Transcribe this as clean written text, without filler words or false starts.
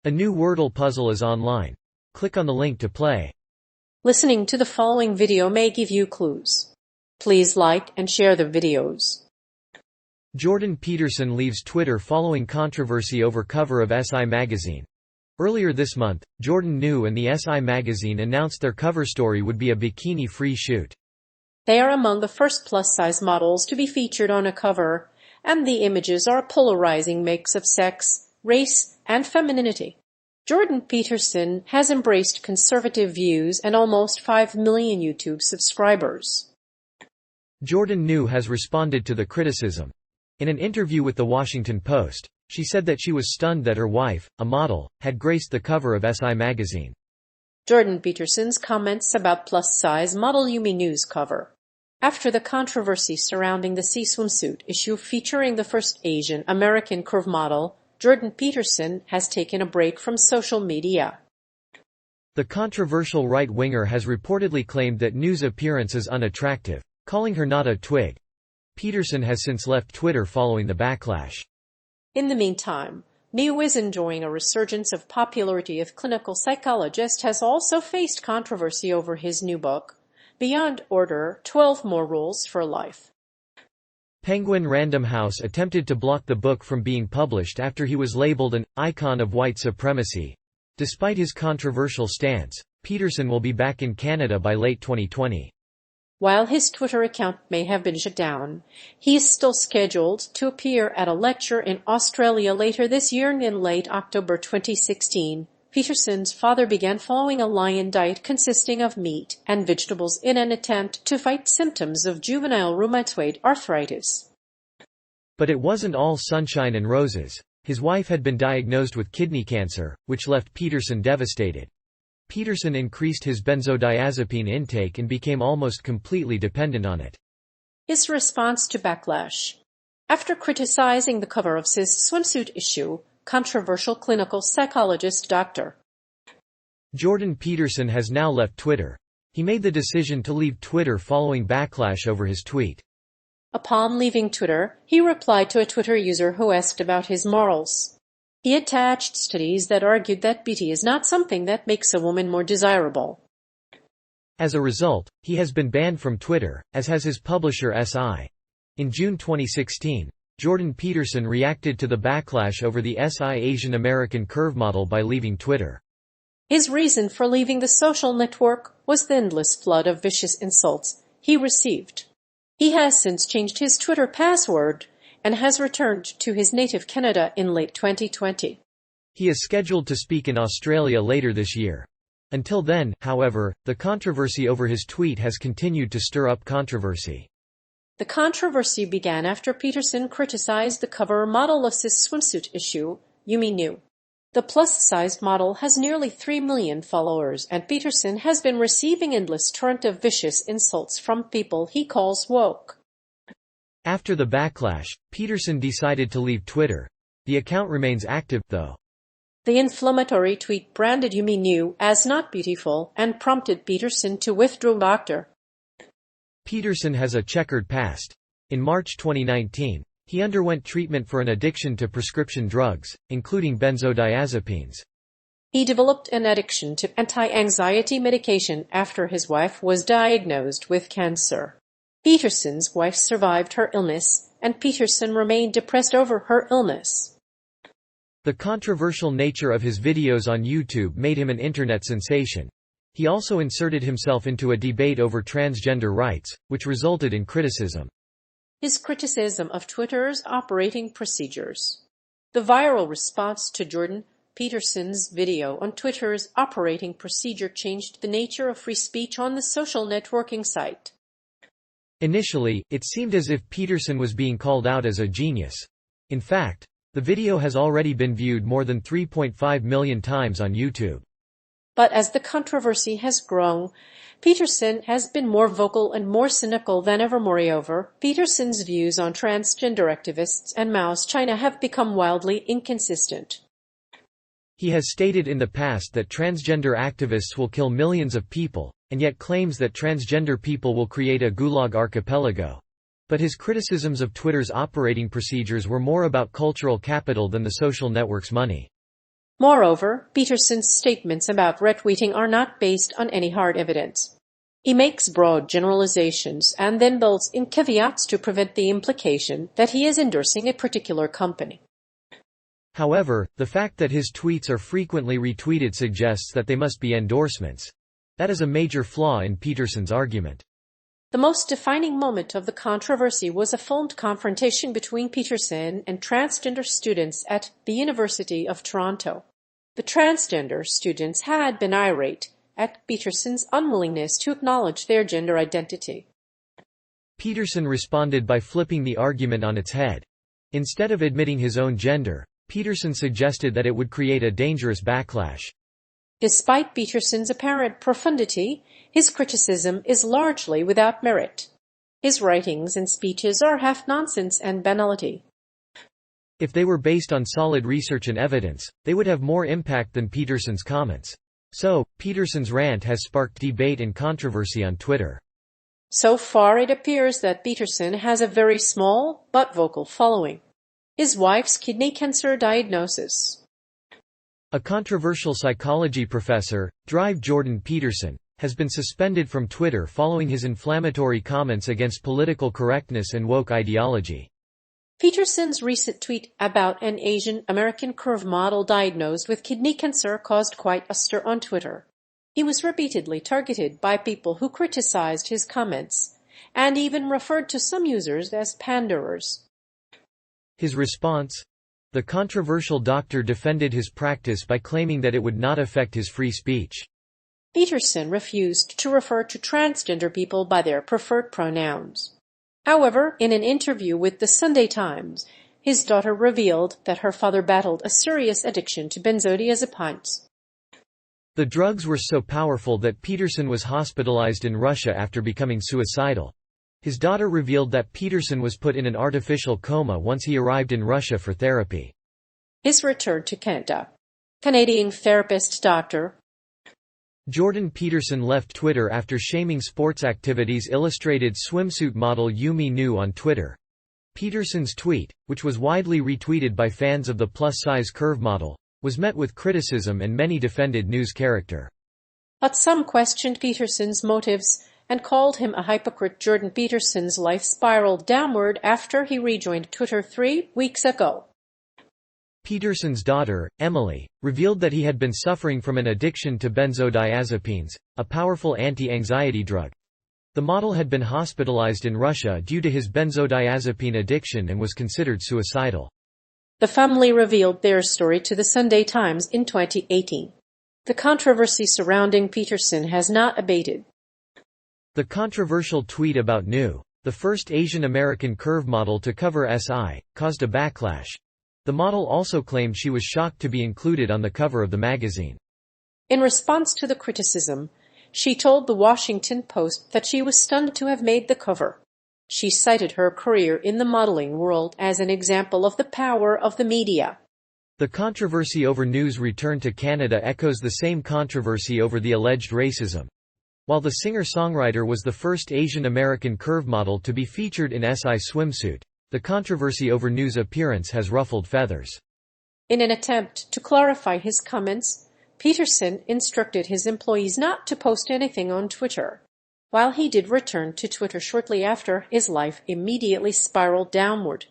A new Wordle puzzle is online. Click on the link to play. Listening to the following video may give you clues. Please like and share the videos. Jordan Peterson leaves Twitter following controversy over cover of SI magazine. Earlier this month, Jordan New and the SI magazine announced their cover story would be a bikini-free shoot. They are among the first plus-size models to be featured on a cover, and the images are a polarizing mix of sex, race, and femininity. Jordan Peterson has embraced conservative views and almost 5 million YouTube subscribers. Jordan New has responded to the criticism. In an interview with The Washington Post, she said that she was stunned that her wife, a model, had graced the cover of SI magazine. Jordan Peterson's comments about plus-size model Yumi New's cover. After the controversy surrounding the C swimsuit issue featuring the first Asian American curve model, Jordan Peterson has taken a break from social media. The controversial right-winger has reportedly claimed that New's appearance is unattractive, calling her not a twig. Peterson has since left Twitter following the backlash. In the meantime, New is enjoying a resurgence of popularity. A clinical psychologist has also faced controversy over his new book, Beyond Order: 12 More Rules for Life. Penguin Random House attempted to block the book from being published after he was labeled an icon of white supremacy. Despite his controversial stance, Peterson will be back in Canada by late 2020. While his Twitter account may have been shut down, he is still scheduled to appear at a lecture in Australia later this year. In late October 2016, Peterson's father began following a Lion diet consisting of meat and vegetables in an attempt to fight symptoms of juvenile rheumatoid arthritis. But it wasn't all sunshine and roses. His wife had been diagnosed with kidney cancer, which left Peterson devastated. Peterson increased his benzodiazepine intake and became almost completely dependent on it. His response to backlash. After criticizing the cover of his swimsuit issue, controversial clinical psychologist Dr. Jordan Peterson has now left Twitter. He made the decision to leave Twitter following backlash over his tweet. Upon leaving Twitter, he replied to a Twitter user who asked about his morals. He attached studies that argued that beauty is not something that makes a woman more desirable. As a result, he has been banned from Twitter, as has his publisher SI. In June 2016, Jordan Peterson reacted to the backlash over the SI Asian American curve model by leaving Twitter. His reason for leaving the social network was the endless flood of vicious insults he received. He has since changed his Twitter password and has returned to his native Canada in late 2020. He is scheduled to speak in Australia later this year. Until then, however, the controversy over his tweet has continued to stir up controversy. The controversy began after Peterson criticized the cover model of his swimsuit issue, Yumi New. The plus-sized model has nearly 3 million followers, and Peterson has been receiving endless torrent of vicious insults from people he calls woke. After the backlash, Peterson decided to leave Twitter. The account remains active, though. The inflammatory tweet branded Yumi New as not beautiful and prompted Peterson to withdraw. Dr. Peterson has a checkered past. In March 2019, he underwent treatment for an addiction to prescription drugs, including benzodiazepines. He developed an addiction to anti-anxiety medication after his wife was diagnosed with cancer. Peterson's wife survived her illness, and Peterson remained depressed over her illness. The controversial nature of his videos on YouTube made him an internet sensation. He also inserted himself into a debate over transgender rights, which resulted in criticism. His criticism of Twitter's operating procedures. The viral response to Jordan Peterson's video on Twitter's operating procedure changed the nature of free speech on the social networking site. Initially, it seemed as if Peterson was being called out as a genius. In fact, the video has already been viewed more than 3.5 million times on YouTube. But as the controversy has grown, Peterson has been more vocal and more cynical than ever. Moreover, Peterson's views on transgender activists and Mao's China have become wildly inconsistent. He has stated in the past that transgender activists will kill millions of people, and yet claims that transgender people will create a gulag archipelago. But his criticisms of Twitter's operating procedures were more about cultural capital than the social network's money. Moreover, Peterson's statements about retweeting are not based on any hard evidence. He makes broad generalizations and then builds in caveats to prevent the implication that he is endorsing a particular company. However, the fact that his tweets are frequently retweeted suggests that they must be endorsements. That is a major flaw in Peterson's argument. The most defining moment of the controversy was a filmed confrontation between Peterson and transgender students at the University of Toronto. The transgender students had been irate at Peterson's unwillingness to acknowledge their gender identity. Peterson responded by flipping the argument on its head. Instead of admitting his own gender, Peterson suggested that it would create a dangerous backlash. Despite Peterson's apparent profundity, his criticism is largely without merit. His writings and speeches are half nonsense and banality. If they were based on solid research and evidence, they would have more impact than Peterson's comments. So, Peterson's rant has sparked debate and controversy on Twitter. So far it appears that Peterson has a very small but vocal following. His wife's kidney cancer diagnosis. A controversial psychology professor, Wordle Jordan Peterson, has been suspended from Twitter following his inflammatory comments against political correctness and woke ideology. Peterson's recent tweet about an Asian American curve model diagnosed with kidney cancer caused quite a stir on Twitter. He was repeatedly targeted by people who criticized his comments, and even referred to some users as pandorers. His response? The controversial doctor defended his practice by claiming that it would not affect his free speech. Peterson refused to refer to transgender people by their preferred pronouns. However, in an interview with the Sunday Times, his daughter revealed that her father battled a serious addiction to benzodiazepines. The drugs were so powerful that Peterson was hospitalized in Russia after becoming suicidal. His daughter revealed that Peterson was put in an artificial coma once he arrived in Russia for therapy. His return to Canada. Canadian therapist Dr. Jordan Peterson left Twitter after shaming Sports Activities Illustrated swimsuit model Yumi Nu on Twitter. Peterson's tweet, which was widely retweeted by fans of the plus-size curve model, was met with criticism and many defended Nu's character. But some questioned Peterson's motives and called him a hypocrite. Jordan Peterson's life spiraled downward after he rejoined Twitter 3 weeks ago. Peterson's daughter, Emily, revealed that he had been suffering from an addiction to benzodiazepines, a powerful anti-anxiety drug. The model had been hospitalized in Russia due to his benzodiazepine addiction and was considered suicidal. The family revealed their story to the Sunday Times in 2018. The controversy surrounding Peterson has not abated. The controversial tweet about Nu, the first Asian American curve model to cover SI, caused a backlash. The model also claimed she was shocked to be included on the cover of the magazine. In response to the criticism, she told the Washington Post that she was stunned to have made the cover. She cited her career in the modeling world as an example of the power of the media. The controversy over Nu's return to Canada echoes the same controversy over the alleged racism. While the singer-songwriter was the first Asian American curve model to be featured in SI swimsuit, the controversy over Nu's appearance has ruffled feathers. In an attempt to clarify his comments, Peterson instructed his employees not to post anything on Twitter. While he did return to Twitter shortly after, his life immediately spiraled downward.